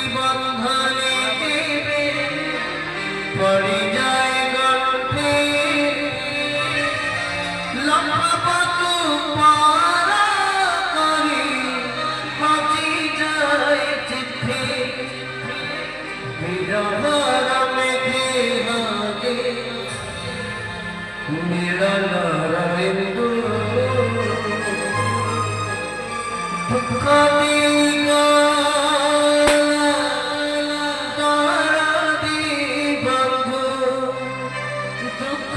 বন্ধনে পড়ে যায় গল্পে লম্ফপাত পারা করে বাঁচি যায় চিঠি বিরহর মেঘে হাগে মিলন রবিন্দু দুঃখ দুঃখ